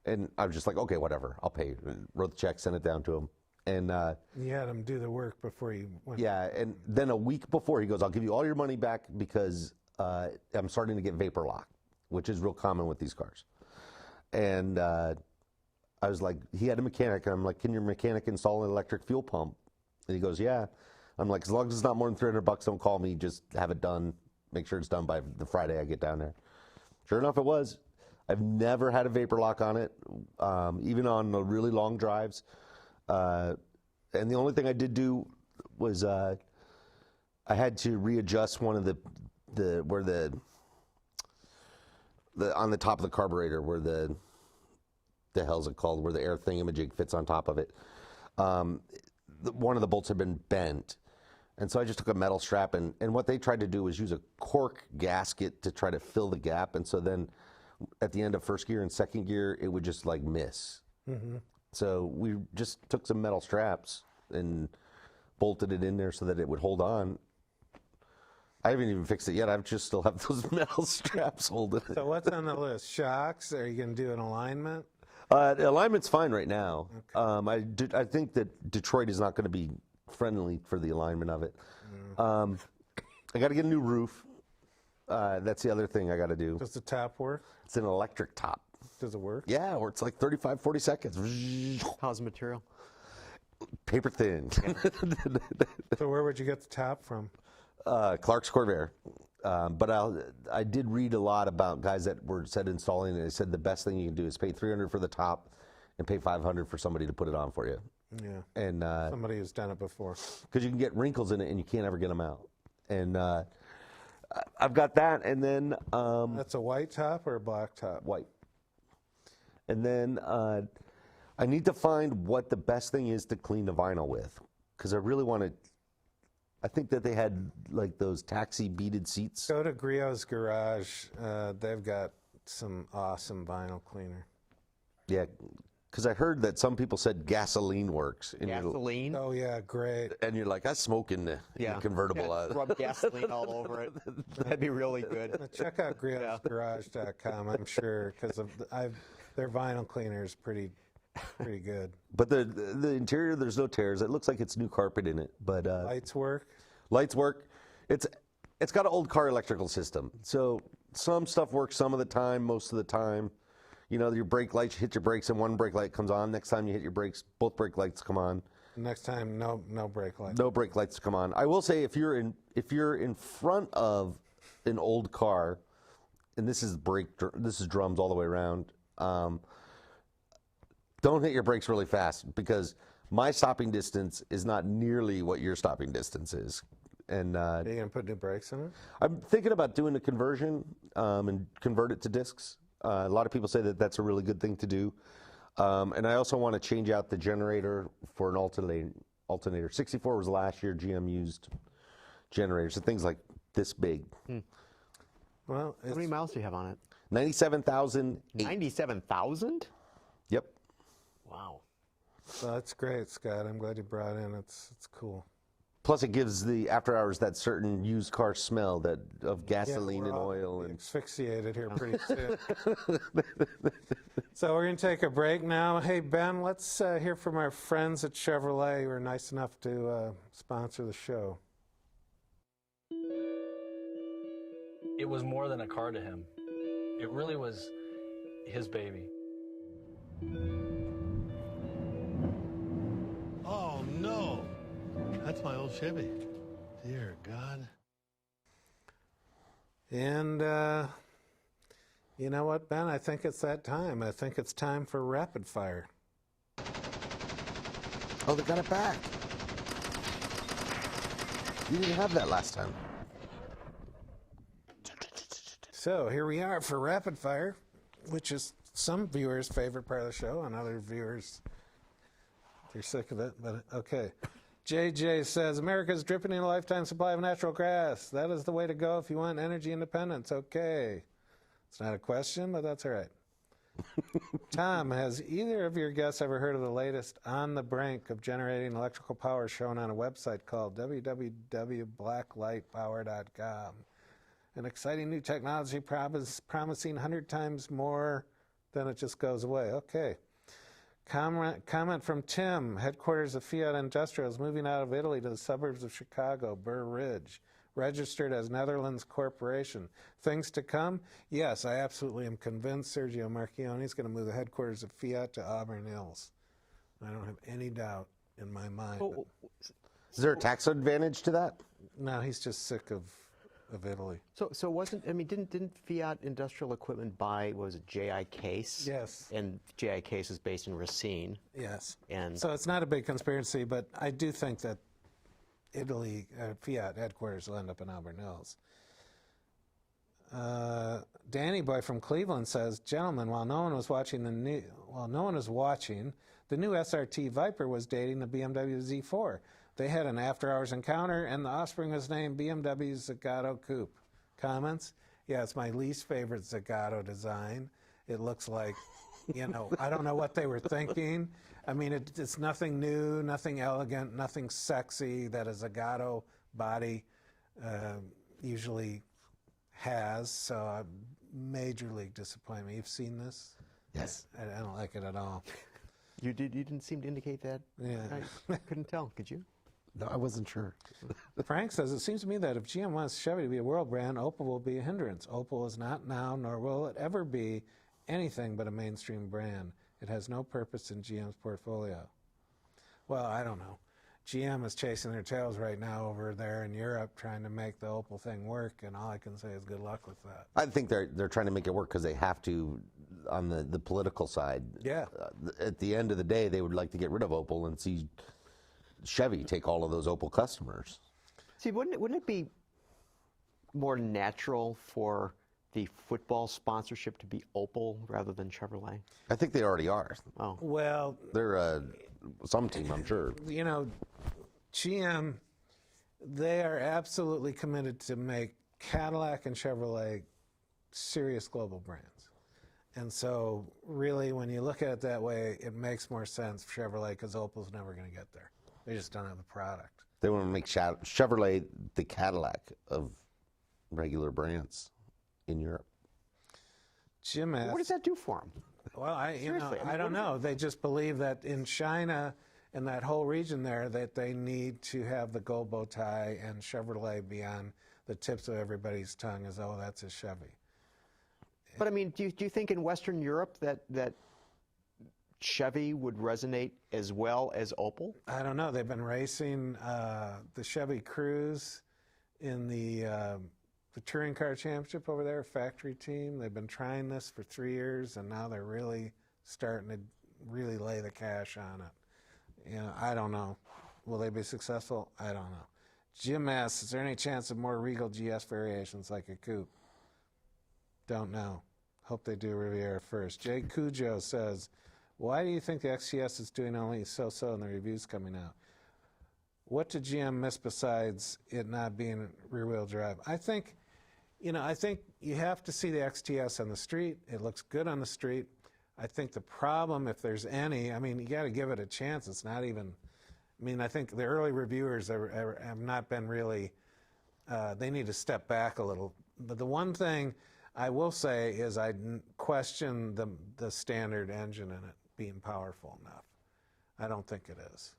And I was just like, okay, whatever, I'll pay. Wrote the check, sent it down to him. And You had him do the work before you went. yeah, and then a week before, he goes, I'll give you all your money back because I'm starting to get vapor lock, which is real common with these cars. And I was like, he had a mechanic, and I'm like, can your mechanic install an electric fuel pump? And he goes, yeah. I'm like, as long as it's not more than $300, don't call me, just have it done. Make sure it's done by the Friday I get down there. Sure enough, it was. I've never had a vapor lock on it, even on the really long drives. And the only thing I did do was I had to readjust one of where the on the top of the carburetor, where the hell's it called, where the air thingamajig fits on top of it. One of the bolts had been bent. And so I just took a metal strap, and what they tried to do was use a cork gasket to try to fill the gap. And so then at the end of first gear and second gear, it would just like miss. So we just took some metal straps and bolted it in there so that it would hold on. I haven't even fixed it yet. I just still have those metal straps holding it. So what's on the list? Shocks? Are you going to do an alignment? The alignment's fine right now. Okay. I think that Detroit is not going to be friendly for the alignment of it. I got to get a new roof. That's the other thing I got to do. Does the top work? It's an electric top. Does it work? Yeah, or it's like 35, 40 seconds. How's the material? Paper thin. So where would you get the top from? Clark's Corvair. But I did read a lot about guys that were installing it. They said the best thing you can do is pay $300 for the top and pay $500 for somebody to put it on for you. Yeah. And somebody who's done it before. Because you can get wrinkles in it and you can't ever get them out. And I've got that, and then That's a white top or a black top? white. And then I need to find what the best thing is to clean the vinyl with, because I really want to. I think that they had like those taxi beaded seats. Go to Griot's Garage. They've got some awesome vinyl cleaner. Yeah, because I heard that some people said gasoline works. And Gasoline? Oh yeah, great. and you're like, I smoke in the convertible. Yeah, rub gasoline all over it. That'd be really good. Now check out griotsgarage.com, I'm sure, because their vinyl cleaner is pretty pretty good. But the interior, there's no tears. It looks like it's new carpet in it. But Lights work. lights work. It's got an old car electrical system. So some stuff works some of the time, most of the time. You know, your brake lights, you hit your brakes and one brake light comes on. Next time you hit your brakes, both brake lights come on. Next time, no brake light. No brake lights come on. I will say if you're in front of an old car, and this is drums all the way around, don't hit your brakes really fast because my stopping distance is not nearly what your stopping distance is. And Are you gonna put new brakes in it? I'm thinking about doing a conversion and convert it to discs. A lot of people say that that's a really good thing to do. And I also want to change out the generator for an alternator. 64 was last year GM used generators, so things like this big. Well, How many miles do you have on it? 97,000. 97,000? Yep. Wow. well, that's great, Scott. I'm glad you brought in. It's cool. Plus, it gives the after hours that certain used car smell of gasoline and oil and asphyxiated here pretty soon. So we're going to take a break now. Hey, Ben, let's hear from our friends at Chevrolet who are nice enough to sponsor the show. It was more than a car to him. It really was his baby. Oh, no. That's my old Chevy. Dear God. And you know what, Ben? I think it's that time. I think it's time for rapid fire. oh, they got it back. You didn't have that last time. So here we are for rapid fire, which is some viewers' favorite part of the show, and other viewers, they're sick of it, but okay. JJ says, America's dripping in a lifetime supply of natural gas. That is the way to go if you want energy independence. Okay. It's not a question, but that's all right. Tom, has either of your guests ever heard of the latest on the brink of generating electrical power shown on a website called www.blacklightpower.com? An exciting new technology promising 100 times more than it just goes away. Okay. Comment from Tim, headquarters of Fiat Industrial, is moving out of Italy to the suburbs of Chicago, Burr Ridge, registered as Netherlands Corporation. Things to come? Yes, I absolutely am convinced Sergio Marchionne is going to move the headquarters of Fiat to Auburn Hills. I don't have any doubt in my mind. Oh, Is there a tax advantage to that? No, he's just sick of Italy. so wasn't, I mean, didn't Fiat Industrial Equipment buy, what was it, J.I. Case? Yes. And J.I. Case is based in Racine. Yes. And So it's not a big conspiracy, but I do think that Italy, Fiat headquarters will end up in Auburn Hills. Danny Boy from Cleveland says, gentlemen, while no one was watching, the new SRT Viper was dating the BMW Z4. They had an after-hours encounter, and the offspring was named BMW Zagato Coupe. Comments? Yeah, it's my least favorite Zagato design. It looks like, you know, I don't know what they were thinking. I mean, it's nothing new, nothing elegant, nothing sexy that a Zagato body usually has. So, major league disappointment. You've seen this? Yes. I don't like it at all. you didn't seem to indicate that? Yeah. I couldn't tell, could you? No, I wasn't sure. Frank says, it seems to me that if GM wants Chevy to be a world brand, Opel will be a hindrance. Opel is not now, nor will it ever be, anything but a mainstream brand. It has no purpose in GM's portfolio. Well, I don't know. GM is chasing their tails right now over there in Europe trying to make the Opel thing work, and all I can say is good luck with that. I think they're trying to make it work because they have to on the political side. Yeah. At the end of the day, they would like to get rid of Opel and see Chevy take all of those Opel customers. See, wouldn't it be more natural for the football sponsorship to be Opel rather than Chevrolet? I think they already are. Oh, Well, They're some team, I'm sure. you know, GM, they are absolutely committed to make Cadillac and Chevrolet serious global brands. And so, really, when you look at it that way, it makes more sense for Chevrolet because Opel's never going to get there. They just don't have the product. They want to make Chevrolet the Cadillac of regular brands in Europe. Jim what does asked, that do for them? Well, Seriously, I mean, I don't what is know. They just believe that in China and that whole region there, that they need to have the gold bow tie and Chevrolet be on the tips of everybody's tongue as, oh, that's a Chevy. But I mean, do you think in Western Europe that Chevy would resonate as well as Opel? I don't know. They've been racing the Chevy Cruze in the touring car championship over there, factory team. They've been trying this for 3 years, and now they're really starting to really lay the cash on it. I don't know. Will they be successful? I don't know. Jim asks, is there any chance of more Regal GS variations like a coupe? Don't know. Hope they do Riviera first. Jay Cujo says, why do you think the XTS is doing only so-so in the reviews coming out? What did GM miss besides it not being rear-wheel drive? I think you have to see the XTS on the street. It looks good on the street. I think the problem, if there's any, you got to give it a chance. It's not even, I think the early reviewers have not been really, they need to step back a little. But the one thing I will say is I question the standard engine in it being powerful enough. I don't think it is.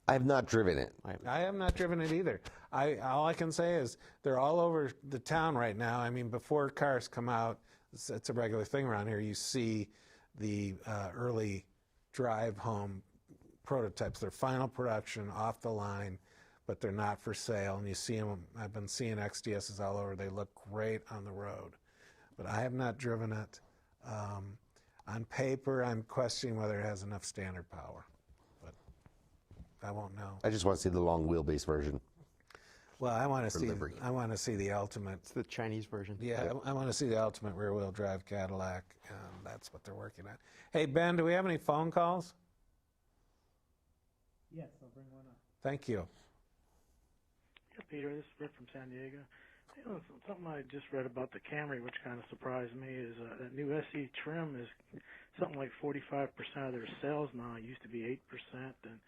I have not driven it. I have not driven it either. All I can say is they're all over the town right now. Before cars come out, it's a regular thing around here. You see the early drive home prototypes. They're final production, off the line, but they're not for sale. And you see them. I've been seeing XDSs all over. They look great on the road, but I have not driven it. On paper, I'm questioning whether it has enough standard power, but I won't know. I just want to see the long wheelbase version. Well, I want to livery. see the ultimate. It's the Chinese version. Yeah, I want to see the ultimate rear-wheel drive Cadillac, and that's what they're working on. Hey, Ben, do we have any phone calls? Yes, I'll bring one up. Thank you. Yeah, Peter, this is Rick from San Diego. Something I just read about the Camry, which kind of surprised me, is that new SE trim is something like 45% of their sales now. It used to be 8%, and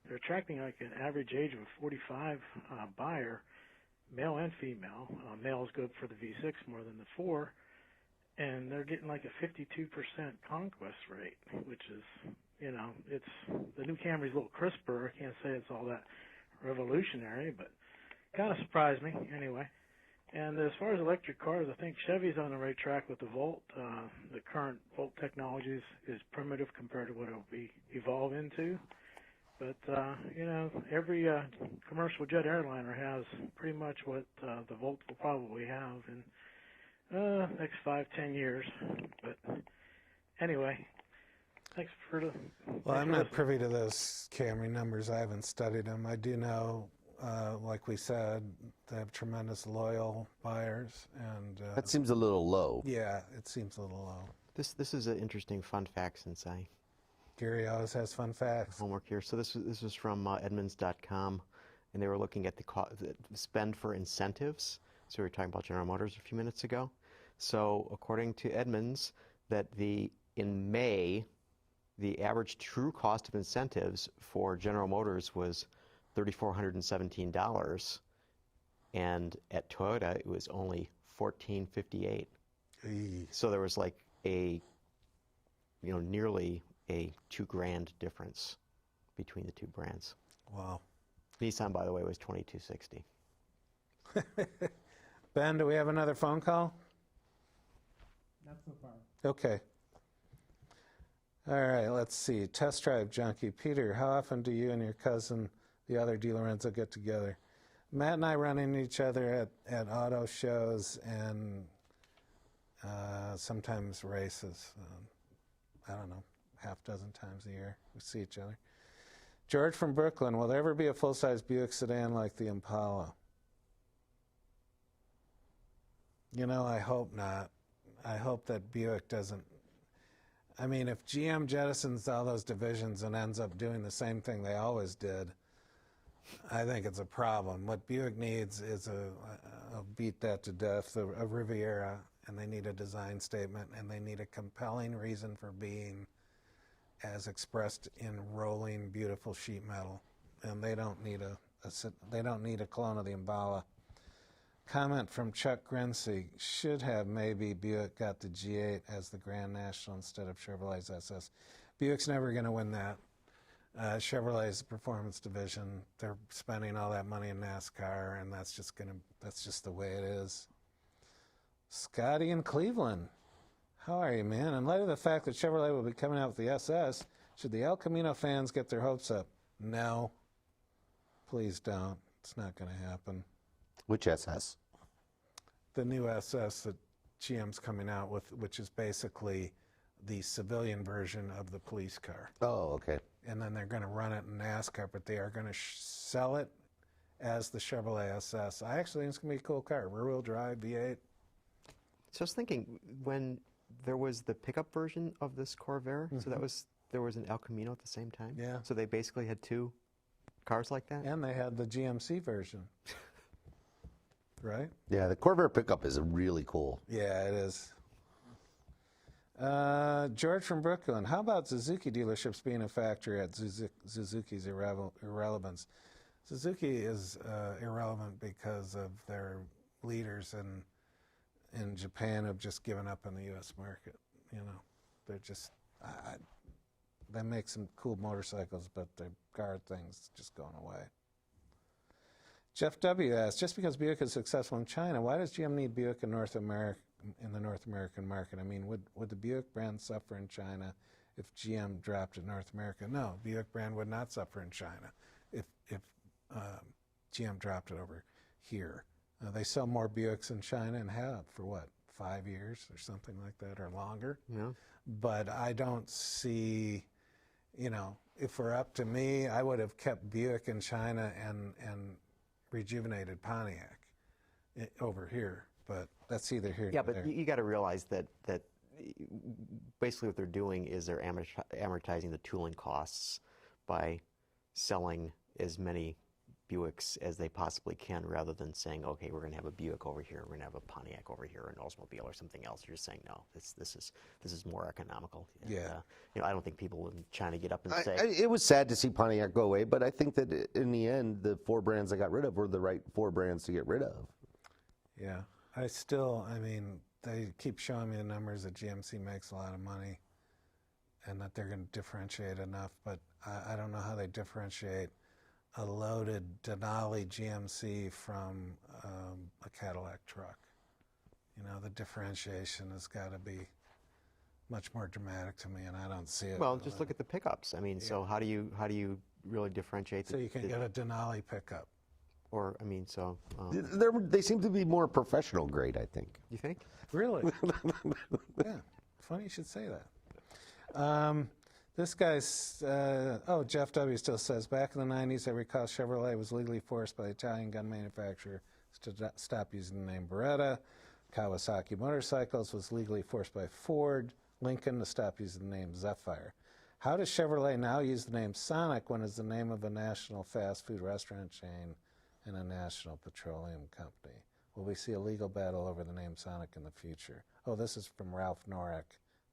they're attracting like an average age of a 45 buyer, male and female. Male is good for the V6 more than the 4, and they're getting like a 52% conquest rate, which is, it's the new Camry's a little crisper. I can't say it's all that revolutionary, but kind of surprised me anyway. And as far as electric cars, I think Chevy's on the right track with the Volt. The current Volt technology is primitive compared to what it'll be evolve into. But, every commercial jet airliner has pretty much what the Volt will probably have in next 5-10 years. But anyway, thanks for the... Well, I'm not privy to those Camry numbers. I haven't studied them. I do know, like we said, they have tremendous loyal buyers. And That seems a little low. yeah, it seems a little low. This is an interesting fun fact since I Gary always has fun facts. homework here. So this is from Edmunds.com, and they were looking at the spend for incentives. So we were talking about General Motors a few minutes ago. So according to Edmunds, that in May, the average true cost of incentives for General Motors was $3,417, and at Toyota it was only $1,458. So there was like nearly a $2,000 difference between the two brands. Wow. Nissan, by the way, was $2,260. Ben, do we have another phone call? Not so far. Okay. All right, let's see. Test drive junkie. Peter, how often do you and your cousin, the other Lorenzo, get together? Matt and I run into each other at auto shows and sometimes races. I don't know, half dozen times a year we see each other. George from Brooklyn, will there ever be a full-size Buick sedan like the Impala? I hope not. I hope that Buick doesn't. If GM jettisons all those divisions and ends up doing the same thing they always did, I think it's a problem. What Buick needs is I'll beat that to death, a Riviera, and they need a design statement, and they need a compelling reason for being as expressed in rolling, beautiful sheet metal. And they don't need a clone of the Impala. Comment from Chuck Grinsey. Should have maybe Buick got the G8 as the Grand National instead of Chevrolet's SS. Buick's never going to win that. Chevrolet's the performance division. They're spending all that money in NASCAR, and that's just the way it is. Scotty in Cleveland. How are you, man? In light of the fact that Chevrolet will be coming out with the SS, should the El Camino fans get their hopes up? No. Please don't. It's not going to happen. Which SS? The new SS that GM's coming out with, which is basically the civilian version of the police car. Oh, okay. And then they're going to run it in NASCAR, but they are going to sell it as the Chevrolet SS. I actually think it's going to be a cool car. Rear-wheel drive, V8. So I was thinking, when there was the pickup version of this Corvair, so there was an El Camino at the same time? Yeah. So they basically had two cars like that? And they had the GMC version. Right? Yeah, the Corvair pickup is really cool. Yeah, it is. George from Brooklyn. How about Suzuki dealerships being a factor at Suzuki's irrelevance? Suzuki is irrelevant because of their leaders in Japan have just given up on the U.S. market. You know, they're just they make some cool motorcycles, but their car thing's just going away. Jeff W. asks, just because Buick is successful in China, why does GM need Buick in the North American market? I mean, would the Buick brand suffer in China if GM dropped in North America? No, Buick brand would not suffer in China if GM dropped it over here. They sell more Buicks in China and have for what, 5 years or something like that, or longer. Yeah. But I don't see, you know, if we're up to me, I would have kept Buick in China and rejuvenated Pontiac over here. But that's either here or Yeah, there. but you got to realize that basically what they're doing is they're amortizing the tooling costs by selling as many Buicks as they possibly can, rather than saying, okay, we're going to have a Buick over here, we're going to have a Pontiac over here, an Oldsmobile or something else. You're just saying, no, this is more economical. And, Yeah. you know, I don't think people in China get up and say. It was sad to see Pontiac go away, but I think that in the end, the 4 brands I got rid of were the right 4 brands to get rid of. Yeah. I mean, they keep showing me the numbers that GMC makes a lot of money and that they're going to differentiate enough, but I don't know how they differentiate a loaded Denali GMC from a Cadillac truck. You know, the differentiation has got to be much more dramatic to me, and I don't see it. Well, just look at the pickups. I mean, so how do you really differentiate? So you can get a Denali pickup. Or, I mean, so. They seem to be more professional grade, I think. You think? Really? Yeah. Funny you should say that. This guy's, Jeff W. still says, back in the 90s, I recall Chevrolet was legally forced by the Italian gun manufacturer to stop using the name Beretta. Kawasaki Motorcycles was legally forced by Ford. Lincoln to stop using the name Zephyr. How does Chevrolet now use the name Sonic when it's the name of a national fast food restaurant chain and a national petroleum company? Will we see a legal battle over the name Sonic in the future? Oh, this is from Ralph Norek,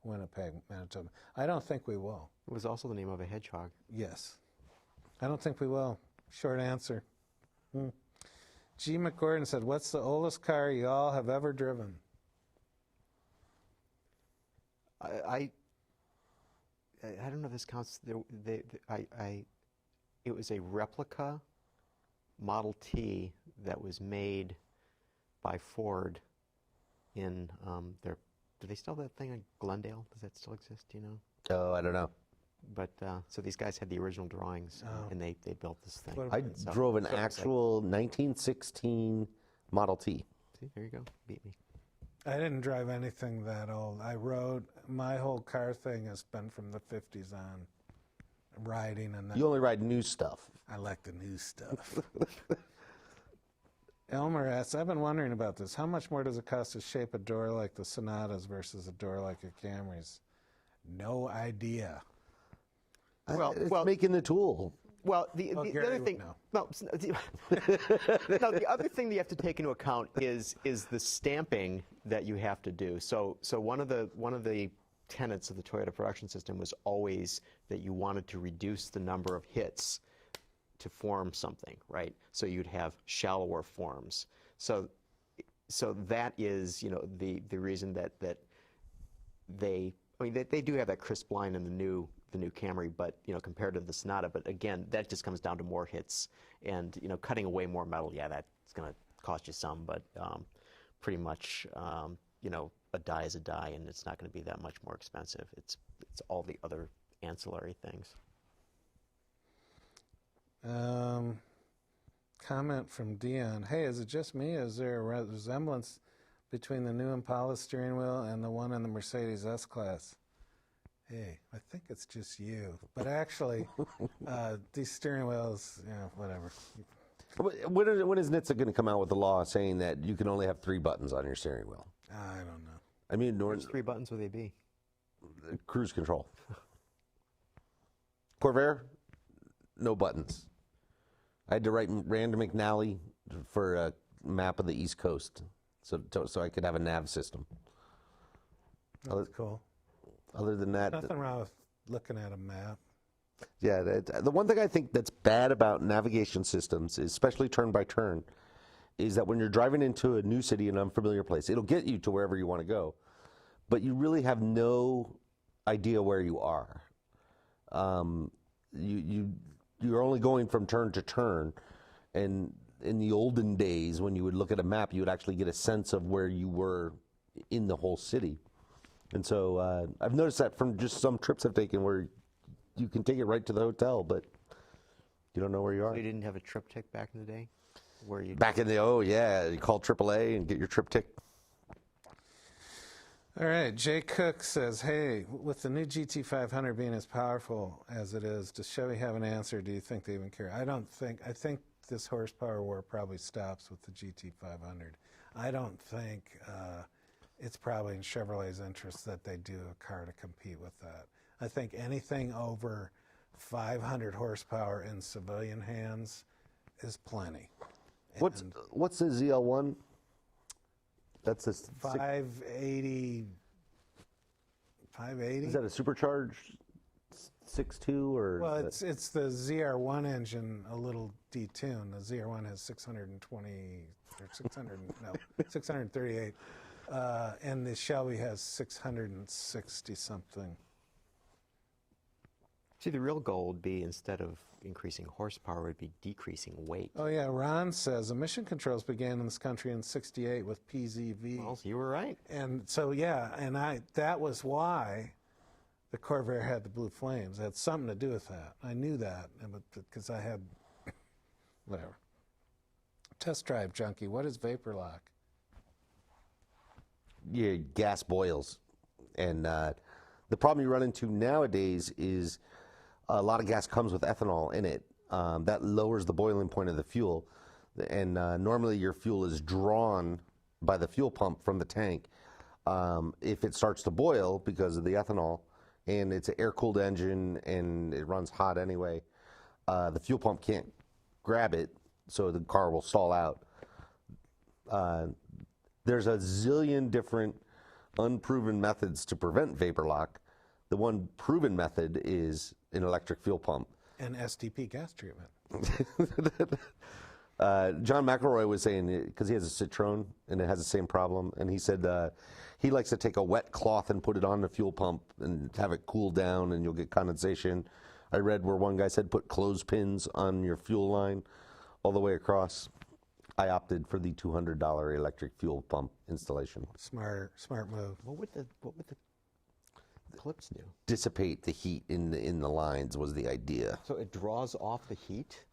Winnipeg, Manitoba. I don't think we will. It was also the name of a hedgehog. Yes. I don't think we will. Short answer. G. McGordon said, what's the oldest car you all have ever driven? I don't know if this counts. It was a replica Model T that was made by Ford in their. Do they still have that thing in Glendale? Does that still exist? Do you know? Oh, I don't know. But so these guys had the original drawings, and they built this thing. I drove an actual 1916 Model T. See, there you go. Beat me. I didn't drive anything that old. I rode, my whole car thing has been from the 50s on, riding and then. You only ride new stuff. I like the new stuff. Elmer asks, I've been wondering about this. How much more does it cost to shape a door like the Sonatas versus a door like a Camry's? No idea. It's making the tool. Well, the other thing, no, the other thing that you have to take into account is the stamping that you have to do. So one of the tenets of the Toyota production system was always that you wanted to reduce the number of hits to form something, right? So you'd have shallower forms. So so that is, the reason that they do have that crisp line in the new Camry, but compared to the Sonata. But again, that just comes down to more hits and cutting away more metal. Yeah, that's going to cost you some, but pretty much a die is a die, and it's not going to be that much more expensive. It's all the other ancillary things. Comment from Dion. Hey, is it just me? Is there a resemblance between the new Impala steering wheel and the one in the Mercedes S-Class? Hey, I think it's just you. But actually, these steering wheels, whatever. When is NHTSA going to come out with a law saying that you can only have 3 buttons on your steering wheel? I don't know. I mean, Which 3 buttons would they be? Cruise control. Corvair, no buttons. I had to write Rand McNally for a map of the East Coast, so I could have a nav system. That's cool. Other than that, Nothing wrong with looking at a map. yeah, the one thing I think that's bad about navigation systems, especially turn by turn, is that when you're driving into a new city, an unfamiliar place, it'll get you to wherever you want to go, but you really have no idea where you are. You're only going from turn to turn, and in the olden days, when you would look at a map, you would actually get a sense of where you were in the whole city. And so I've noticed that from just some trips I've taken where you can take it right to the hotel, but you don't know where you are. So you didn't have a triptych back in the day? Where you Back in the, you call AAA and get your triptych. All right, Jay Cook says, hey, with the new GT500 being as powerful as it is, does Chevy have an answer? Do you think they even care? I think this horsepower war probably stops with the GT500. I don't think it's probably in Chevrolet's interest that they do a car to compete with that. I think anything over 500 horsepower in civilian hands is plenty. What's the ZL1? That's a 580. Is that a supercharged 6.2 or? Well, it's the ZR1 engine a little detuned. The ZR1 has 620 or 600 no 638, and the Shelby has 660 something. See, the real goal would be, instead of increasing horsepower, would be decreasing weight. Oh yeah, Ron says emission controls began in this country in '68 with PZV. Well, you were right. And so yeah, and that was why the Corvair had the blue flames. It had something to do with that. I knew that because I had whatever. Test drive junkie. What is vapor lock? Yeah, gas boils, and the problem you run into nowadays is a lot of gas comes with ethanol in it. That lowers the boiling point of the fuel, and normally your fuel is drawn by the fuel pump from the tank. If it starts to boil because of the ethanol, and it's an air-cooled engine and it runs hot anyway, the fuel pump can't grab it, so the car will stall out. There's a zillion different unproven methods to prevent vapor lock. The one proven method is an electric fuel pump. And STP gas treatment. John McElroy was saying, because he has a Citroen and it has the same problem, and he said he likes to take a wet cloth and put it on the fuel pump and have it cool down, and you'll get condensation. I read where one guy said put clothespins on your fuel line all the way across. I opted for the $200 electric fuel pump installation. Smart move. What would the clips do? Dissipate the heat in the lines was the idea. So it draws off the heat?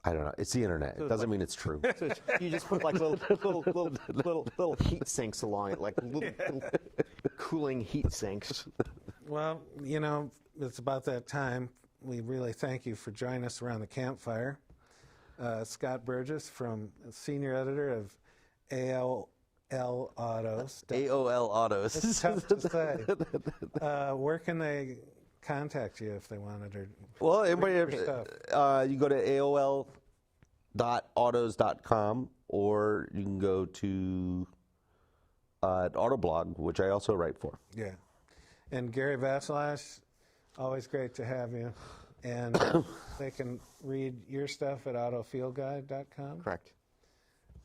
I don't know. It's the internet. It doesn't mean it's true. So you just put like little heat sinks along it, like little cooling heat sinks. Well, it's about that time. We really thank you for joining us around the campfire. Scott Burgess, senior editor of AOL Autos. AOL Autos. It's tough to say. Where can they contact you if they wanted to? Well, everybody, read your stuff? you go to AOL.autos.com, or you can go to Autoblog, which I also write for. Yeah. And Gary Vasilash, always great to have you. And they can read your stuff at autofieldguide.com. Correct.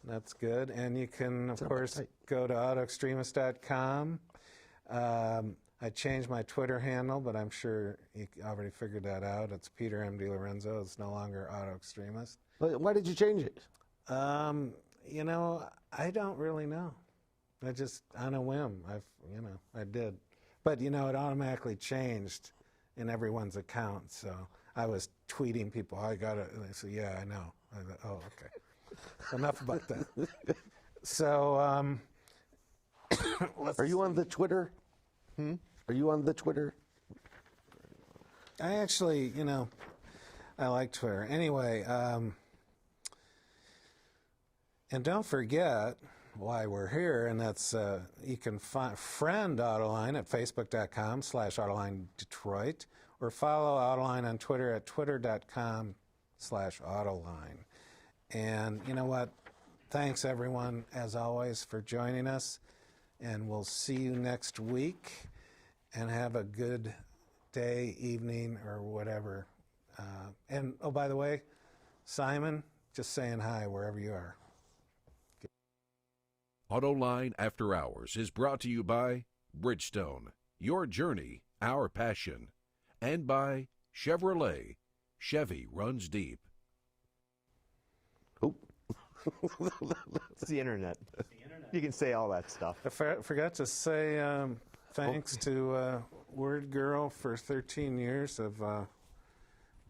That's good. And you can, of It's on course, website. go to autoextremist.com. I changed my Twitter handle, but I'm sure you already figured that out. It's Peter M.D. Lorenzo. It's no longer Autoextremist. Why did you change it? You know, I don't really know. I just, on a whim, I did. But, you know, it automatically changed in everyone's account. So I was tweeting people, I got it. And they said, yeah, I know. I thought, oh, okay. Enough about that. So, Are you on the Twitter? Are you on the Twitter? I actually, you know, I like Twitter. Anyway, and don't forget why we're here, and that's you can friend Autoline at facebook.com/Autoline Detroit, or follow Autoline on Twitter at twitter.com/Autoline. And you know what? Thanks, everyone, as always, for joining us, and we'll see you next week, and have a good day, evening, or whatever. And, oh, by the way, Simon, just saying hi wherever you are. Autoline After Hours is brought to you by Bridgestone, your journey, our passion, and by Chevrolet. Chevy runs deep. Oh. It's the internet. You can say all that stuff. I forgot to say thanks to Word Girl for 13 years of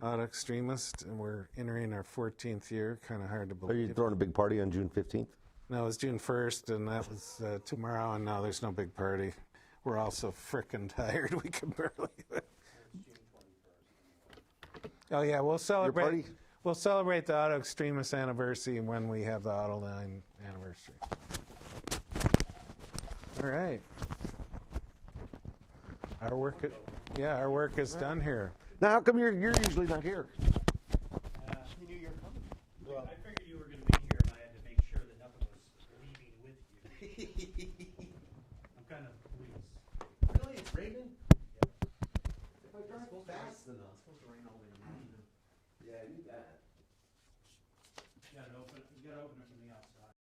Autoextremist, and we're entering our 14th year. Kind of hard to Are believe. you throwing a big party on June 15th? No, it was June 1st, and that was tomorrow, and no, there's no big party. We're all so frickin' tired, we can barely. Oh, yeah, we'll celebrate. party? We'll celebrate the Autoextremist anniversary when we have the Autoline anniversary. All right. Our work is done here. Now, how come you're usually not here? Well, I figured you were going to be here, and I had to make sure that nothing was leaving with you. I'm kind of pleased. Really? It's raining? If I drive fast enough. It's supposed to rain all day long. Yeah, I knew that. You got to open it from the outside.